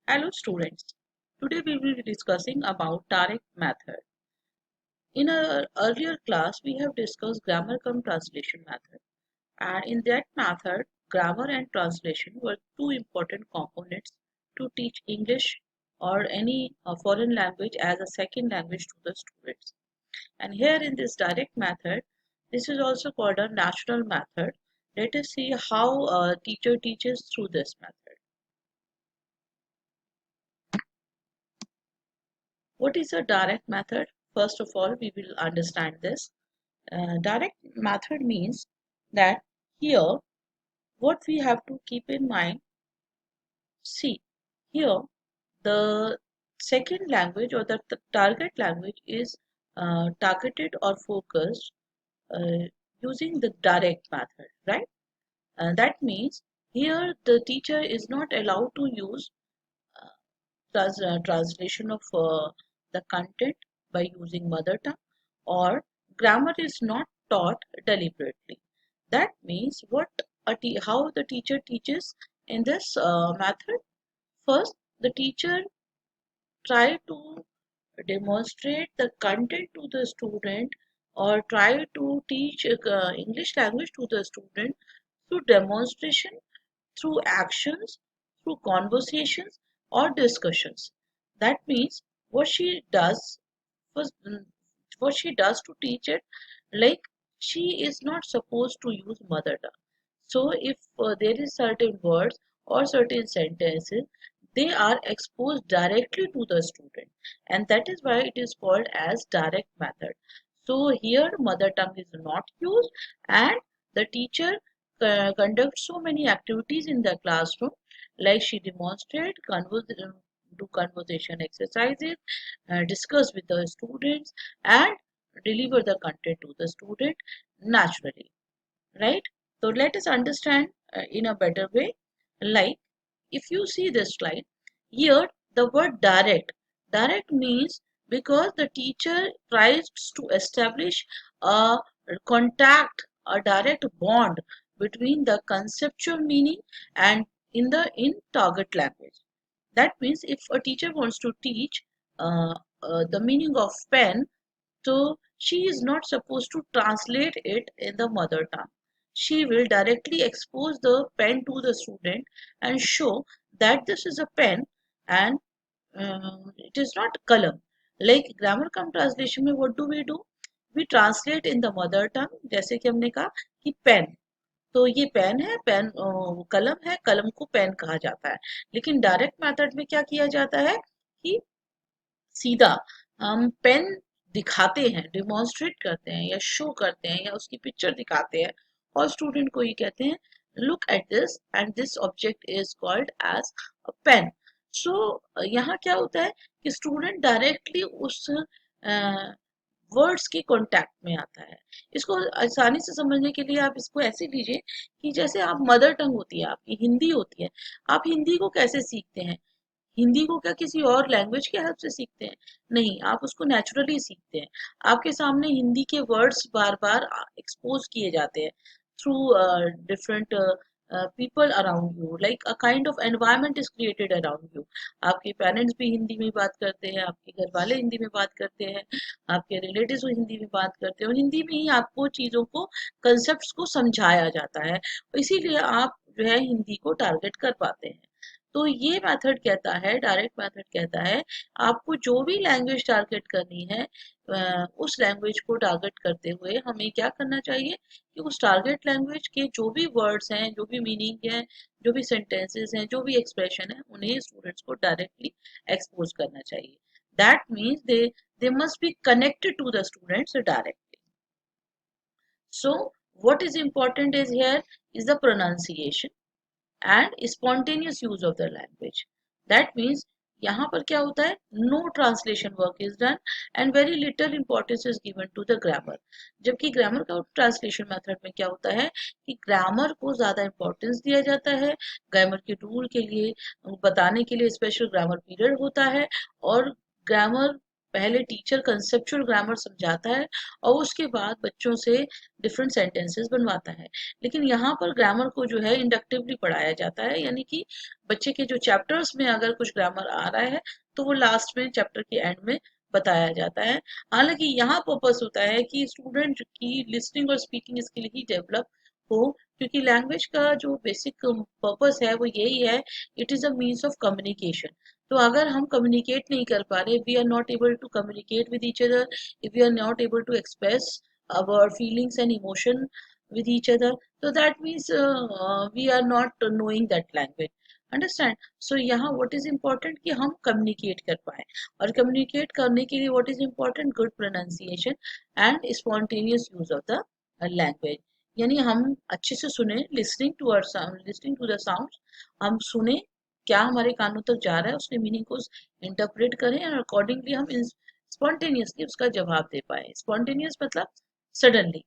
Hello students. Today we will be discussing about direct method. In our earlier class we have discussed grammar cum translation method, and in that method grammar and translation were two important components to teach English or any foreign language as a second language to the students. And here in this direct method, this is also called a natural method. Let us see how a teacher teaches through this method. What is a direct method? First of all, we will understand this. Direct method means that here what we have to keep in mind, see, here the second language or the target language is targeted or focused uh, using the direct method, right? That means here the teacher is not allowed to use uh, translation of the content by using mother tongue, or grammar is not taught deliberately. That means how the teacher teaches in this method. First, the teacher try to demonstrate the content to the student or try to teach English language to the student through demonstration, through actions, through conversations or discussions. That means what she does was what she does to teach it, like she is not supposed to use mother tongue. So if there is certain words or certain sentences, they are exposed directly to the student, and that is why it is called as direct method. So here mother tongue is not used, and the teacher conducts so many activities in the classroom, like she demonstrate do conversation exercises, discuss with the students, and deliver the content to the student naturally, right? So let us understand in a better way. Like if you see this slide, here the word direct means because the teacher tries to establish a contact, a direct bond between the conceptual meaning and in target language. That means if a teacher wants to teach the meaning of pen, so she is not supposed to translate it in the mother tongue. She will directly expose the pen to the student and show that this is a pen, and it is not column. Like grammar come translation में what do? We translate in the mother tongue, जैसे कि हमने कहा कि pen, तो ये pen है, pen कलम है, कलम को पेन कहा जाता है। लेकिन डायरेक्ट मेथड में क्या किया जाता है कि सीधा हम पेन दिखाते हैं, डिमॉन्स्ट्रेट करते हैं या शो करते हैं या उसकी पिक्चर दिखाते हैं और स्टूडेंट को ये कहते हैं look at this and this object is called as a pen. So यहाँ क्या होता है कि स्टूडेंट डायरेक्टली उस वर्ड्स के कांटेक्ट में आता है। इसको आसानी से समझने के लिए आप इसको ऐसे लीजिए कि जैसे आप मदर टंग होती है, आपकी हिंदी होती है, आप हिंदी को कैसे सीखते हैं? हिंदी को क्या किसी और लैंग्वेज के हेल्प से सीखते हैं? नहीं, आप उसको नेचुरली सीखते हैं। आपके सामने हिंदी के वर्ड्स बार बार एक्सपोज किए जाते हैं through different people around you, like a kind of environment is created around you. आपके पेरेंट्स भी हिंदी में बात करते हैं, आपके घर वाले हिंदी में बात करते हैं, आपके रिलेटिव्स भी हिंदी में बात करते हैं और हिंदी में ही आपको चीज़ों को, कंसेप्ट्स को समझाया जाता है, इसीलिए आप जो है हिंदी को टारगेट कर पाते हैं। तो ये मेथड कहता है, डायरेक्ट मेथड कहता है, आपको जो भी लैंग्वेज टारगेट करनी है, उस लैंग्वेज को टारगेट करते हुए हमें क्या करना चाहिए कि उस टारगेट लैंग्वेज के जो भी वर्ड्स हैं, जो भी मीनिंग है, जो भी सेंटेंसेस हैं, जो भी एक्सप्रेशन है, उन्हें स्टूडेंट्स को डायरेक्टली एक्सपोज करना चाहिए। That means they must be connected to the students directly. So what is important is here is the pronunciation and spontaneous use of the language. That means यहाँ पर क्या होता है, no translation work is done and very little importance is given to the grammar. जबकि grammar का translation method में क्या होता है कि grammar को ज़्यादा importance दिया जाता है, grammar के rule के लिए बताने के लिए special grammar period होता है और grammar पहले टीचर कंसेप्चुअल ग्रामर समझाता है और उसके बाद बच्चों से डिफरेंट सेंटेंसेस बनवाता है। लेकिन यहाँ पर ग्रामर को जो है इंडक्टिवली पढ़ाया जाता है, यानी कि बच्चे के जो चैप्टर्स में अगर कुछ ग्रामर आ रहा है तो वो लास्ट में चैप्टर के एंड में बताया जाता है। हालांकि यहाँ पर्पस होता है कि स्टूडेंट की लिसनिंग और स्पीकिंग स्किल ही डेवलप हो, क्योंकि लैंग्वेज का जो बेसिक पर्पस है वो यही है, it is a means of communication. तो अगर हम कम्युनिकेट नहीं कर पा रहे, we are not able to communicate with each other, if we are not able to express our feelings and emotion with each other, so that means we are not knowing that language, understand? So यहाँ what is important कि हम communicate कर पाए, और communicate करने के लिए what is important, good pronunciation and spontaneous use of the language। यानी हम अच्छे से सुने, listening to our sound, listening to the sounds, हम सुने क्या हमारे कानों तक जा रहा है, उसके मीनिंग को इंटरप्रेट करें और अकॉर्डिंगली हम स्पॉन्टेनियसली उसका जवाब दे पाए। स्पॉन्टेनियस मतलब सडनली,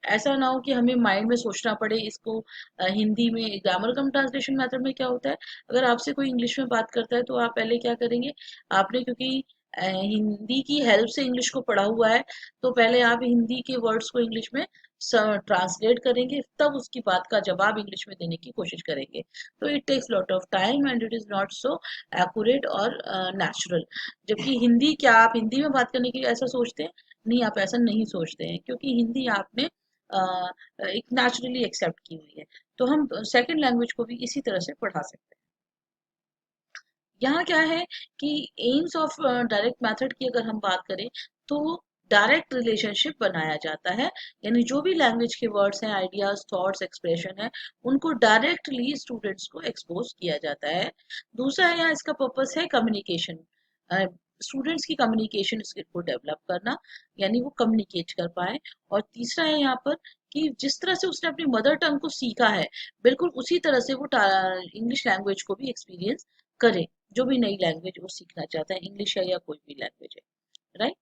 ऐसा ना हो कि हमें माइंड में सोचना पड़े इसको। हिंदी में ग्रामर कम ट्रांसलेशन मेथड में क्या होता है, अगर आपसे कोई इंग्लिश में बात करता है तो आप पहले क्या करेंगे, आपने क्योंकि हिंदी की हेल्प से इंग्लिश को पढ़ा हुआ है, तो पहले आप हिंदी के वर्ड्स को इंग्लिश में ट्रांसलेट करेंगे, तब उसकी बात का जवाब इंग्लिश में देने की कोशिश करेंगे। तो it takes lot of time and it is not so accurate और नेचुरल। जबकि हिंदी, क्या आप हिंदी में बात करने के लिए ऐसा सोचते हैं? नहीं, आप ऐसा नहीं सोचते हैं, क्योंकि हिंदी आपने एक नेचुरली एक्सेप्ट की हुई है। तो हम सेकंड लैंग्वेज को भी इसी तरह से पढ़ा सकते हैं। यहाँ क्या है कि एम्स ऑफ डायरेक्ट मेथड की अगर हम बात करें तो डायरेक्ट रिलेशनशिप बनाया जाता है, यानी जो भी लैंग्वेज के वर्ड्स हैं, आइडियाज, थॉट्स, एक्सप्रेशन है, उनको डायरेक्टली स्टूडेंट्स को एक्सपोज किया जाता है। दूसरा है यहाँ इसका पर्पस है कम्युनिकेशन, स्टूडेंट्स की कम्युनिकेशन स्किल को डेवलप करना, यानी वो कम्युनिकेट कर पाए। और तीसरा है यहाँ पर कि जिस तरह से उसने अपनी मदर टंग को सीखा है, बिल्कुल उसी तरह से वो इंग्लिश लैंग्वेज को भी एक्सपीरियंस करे, जो भी नई लैंग्वेज वो सीखना चाहता है, इंग्लिश है या कोई भी लैंग्वेज है, राइट?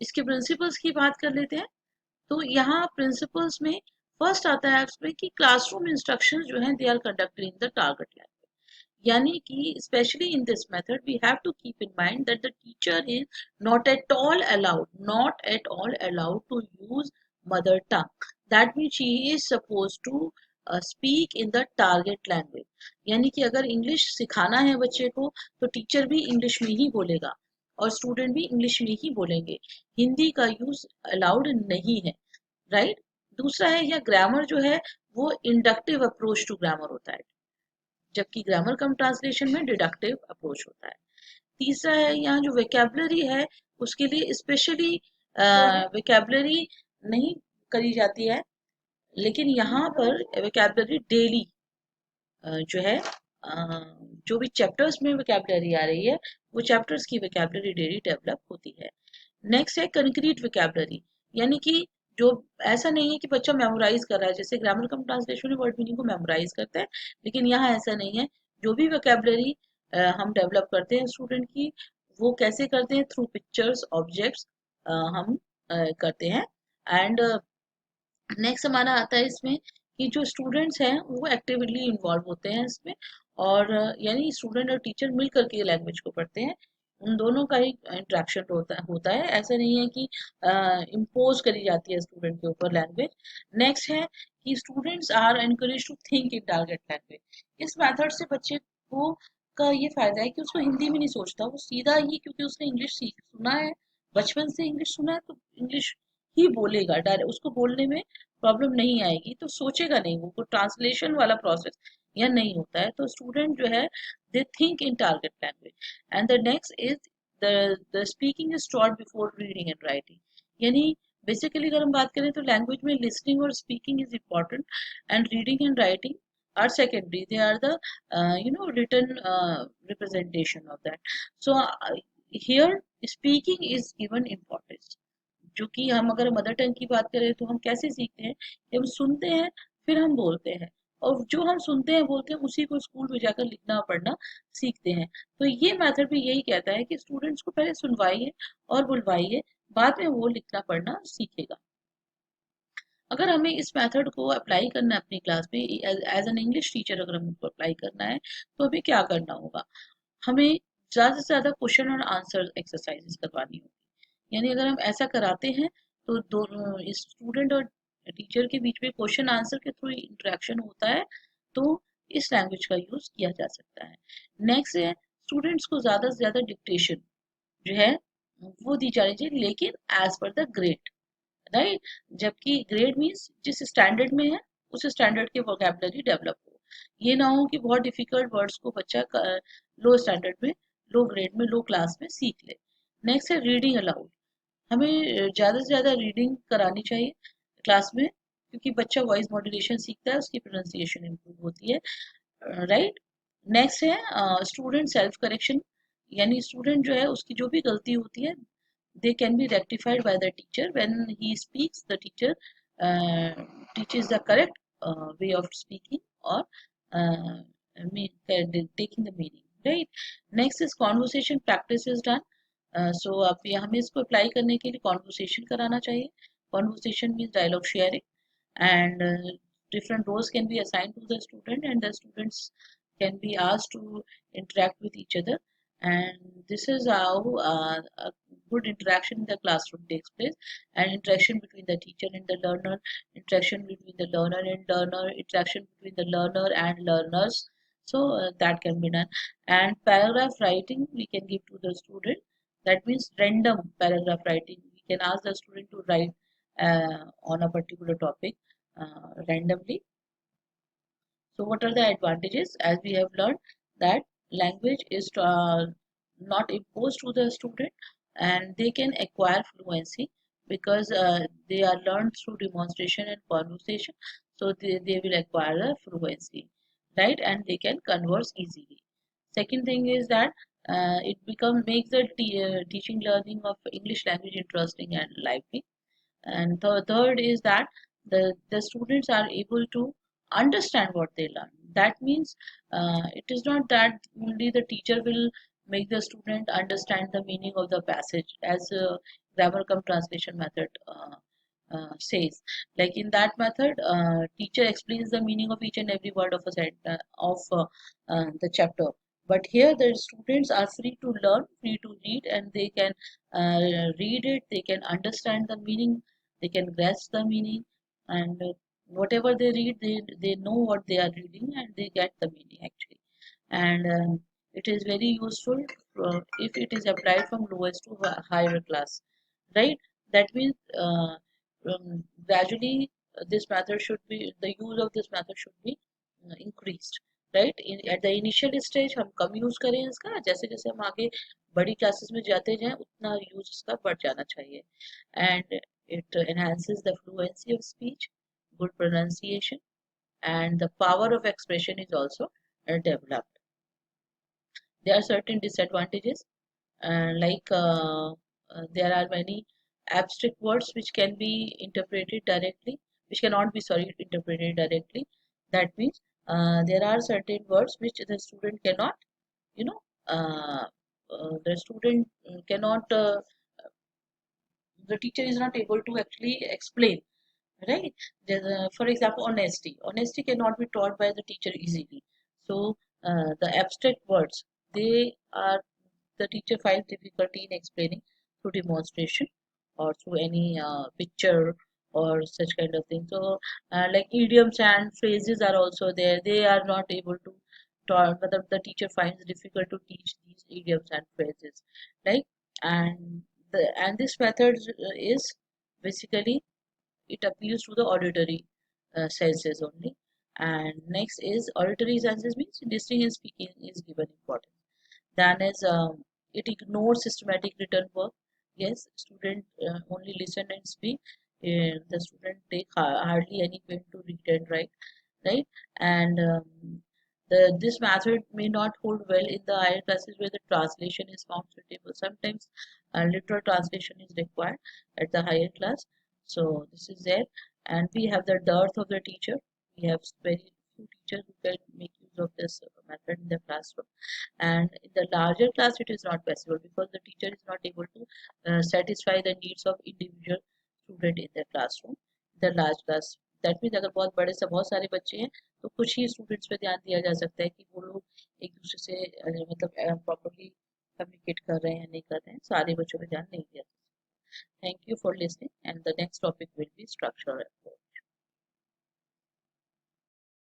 इसके प्रिंसिपल्स की बात कर लेते हैं। तो यहाँ प्रिंसिपल्स में फर्स्ट आता है उसमें कि क्लासरूम इंस्ट्रक्शंस जो हैं, they are conducted in the target language. यानी कि specially in this method we have to keep in mind that the teacher is not at all allowed to use mother tongue, that means she is suppose to speak in the target language. यानी कि अगर English सिखाना है बच्चे को तो teacher भी English में ही बोलेगा और स्टूडेंट भी इंग्लिश में ही बोलेंगे, हिंदी का यूज अलाउड नहीं है, राइट? दूसरा है या ग्रामर जो है वो इंडक्टिव अप्रोच टू ग्रामर होता है, जबकि ग्रामर कम ट्रांसलेशन में डिडक्टिव अप्रोच होता है। तीसरा है यहाँ जो वेकेबलरी है उसके लिए स्पेशली वेकेबलरी नहीं करी जाती है, लेकिन यहाँ पर वेकेबलरी डेली जो है जो भी चैप्टर्स में वेकेबलरी आ रही है वो चैप्टर्स की वेकेबलरी डेली डेवलप होती है। नेक्स्ट है कंक्रीट वेकेबलरी, यानी कि जो ऐसा नहीं है कि बच्चा मेमोराइज कर रहा है, जैसे ग्रामर कम ट्रांसलेशन में वर्ड मीनिंग को मेमोराइज करते हैं, लेकिन यहाँ ऐसा नहीं है। जो भी वेकेबलरी हम डेवलप करते हैं स्टूडेंट की, वो कैसे करते हैं, थ्रू पिक्चर्स, ऑब्जेक्ट्स हम करते हैं। एंड नेक्स्ट हमारा आता है इसमें कि जो स्टूडेंट्स हैं वो एक्टिवली इन्वॉल्व होते हैं इसमें, और यानी स्टूडेंट और टीचर मिल करके लैंग्वेज को पढ़ते हैं, उन दोनों का ही इंट्रैक्शन होता है। ऐसा नहीं है कि इम्पोज करी जाती है स्टूडेंट के ऊपर लैंग्वेज। नेक्स्ट है कि students are encourage to think in target language. इस मेथड से बच्चे को का ये फायदा है कि उसको हिंदी में नहीं सोचता, वो सीधा ही, क्योंकि उसने इंग्लिश सीख सुना है, बचपन से इंग्लिश सुना है, तो इंग्लिश ही बोलेगा डायरेक्ट, उसको बोलने में प्रॉब्लम नहीं आएगी, तो सोचेगा नहीं, वो ट्रांसलेशन वाला प्रोसेस यह नहीं होता है। तो स्टूडेंट जो है they think in target language. And the next is the speaking is taught before reading and writing. यानी बेसिकली अगर हम बात करें तो लैंग्वेज में लिसनिंग और speaking is important and reading and writing are secondary, they are the written representation of that. So here speaking is given importance। जो कि हम अगर मदर टंग की बात करें तो हम कैसे सीखते हैं कि हम सुनते हैं फिर हम बोलते हैं, और जो हम सुनते हैं बोलते हैं उसी को स्कूल में जाकर लिखना पढ़ना सीखते हैं। तो ये मेथड भी यही कहता है कि स्टूडेंट्स को पहले सुनवाइए और बुलवाइए, बाद में वो लिखना पढ़ना सीखेगा। अगर हमें इस मेथड को अप्लाई करना है अपनी क्लास में एज एन इंग्लिश टीचर, अगर हमको अप्लाई करना है तो हमें क्या करना होगा, हमें ज़्यादा से ज़्यादा क्वेश्चन और आंसर एक्सरसाइजेस करवानी होगी। यानी अगर हम ऐसा कराते हैं तो दोनों स्टूडेंट और टीचर के बीच में क्वेश्चन आंसर के थ्रू इंटरेक्शन होता है, तो इस लैंग्वेज का यूज़ किया जा सकता है। नेक्स्ट है स्टूडेंट्स को ज़्यादा से ज़्यादा डिक्टेशन जो है वो दी जानी चाहिए, लेकिन as per the grade, right. जबकि ग्रेड मीन्स जिस स्टैंडर्ड में है उस स्टैंडर्ड के वोकेबलरी डेवलप हो। ये ना हो कि बहुत डिफिकल्ट वर्ड्स को बच्चा लो स्टैंडर्ड में, लो ग्रेड में, लो क्लास में सीख ले। नेक्स्ट है रीडिंग अलाउड। हमें ज़्यादा से ज़्यादा रीडिंग करानी चाहिए क्लास में, क्योंकि बच्चा वॉइस मॉड्यूलेशन सीखता है, उसकी प्रोनाउंसिएशन इम्प्रूव होती है, राइट। नेक्स्ट है स्टूडेंट सेल्फ करेक्शन। यानी स्टूडेंट जो है उसकी जो भी गलती होती है, they can be rectified by the teacher. When he speaks, the teacher teaches the correct way of speaking, or uh, taking the meaning, right? Next is conversation practice is done. So अब ये हमें इसको apply करने के लिए conversation कराना चाहिए. Conversation means dialogue sharing, and different roles can be assigned to the student, and the students can be asked to interact with each other. And this is how a good interaction in the classroom takes place, and interaction between the teacher and the learner, interaction between the learner and learner, interaction between the learner and learners. So that can be done. And paragraph writing we can give to the student. That means random paragraph writing. We can ask the student to write on a particular topic randomly. So what are the advantages? As we have learned that language is not imposed to the student, and they can acquire fluency because they are learned through demonstration and conversation. So they will acquire the fluency, right? And they can converse easily. Second thing is that it become makes the teaching learning of English language interesting and lively. And the third is that the students are able to understand what they learn. That means it is not that only the teacher will make the student understand the meaning of the passage, as grammar cum translation method says. Like in that method, teacher explains the meaning of each and every word of a the chapter. But here the students are free to learn, free to read, and they can read it, they can understand the meaning, they can grasp the meaning, and whatever they read, they know what they are reading, and they get the meaning actually. And it is very useful if it is applied from lowest to higher class, right? That means gradually this method should be, the use of this method should be increased, right? At the initial stage हम कम use करें इसका, जैसे जैसे हम आगे बड़ी classes में जाते जाएं उतना यूज इसका बढ़ जाना चाहिए. And it enhances the fluency of speech, good pronunciation, and the power of expression is also developed. There are certain disadvantages, there are many abstract words which can be interpreted directly, which cannot be, sorry, interpreted directly. That means there are certain words which the student cannot, you know, the student cannot, the teacher is not able to actually explain, right? For example, honesty. Honesty cannot be taught by the teacher easily. So the abstract words, they are, the teacher finds difficulty in explaining through demonstration or through any picture or such kind of thing. So like idioms and phrases are also there. They are not able to taught, but the teacher finds difficult to teach these idioms and phrases, right? And this method is basically, it appeals to the auditory senses only. And next is auditory senses means listening and speaking is given importance. Then is it ignores systematic written work. Yes, student only listen and speak. The student take hardly any pen to read and write, right? And this method may not hold well in the higher classes where the translation is found suitable. Sometimes literal translation is required at the higher class. So this is there, and we have the dearth of the teacher. We have very few teachers who can make use of this method in the classroom, and in the larger class it is not possible because the teacher is not able to satisfy the needs of individual student in the classroom. The large class, that means अगर बहुत बड़े से बहुत सारे बच्चे हैं तो कुछ ही स्टूडेंट्स पे ध्यान दिया जा सकता है कि वो लोग एक दूसरे से मतलब प्रॉपरली कम्युनिकेट कर रहे हैं या नहीं कर रहे हैं, सारे बच्चों पे ध्यान नहीं दिया। Thank you for listening and the next topic will be structure.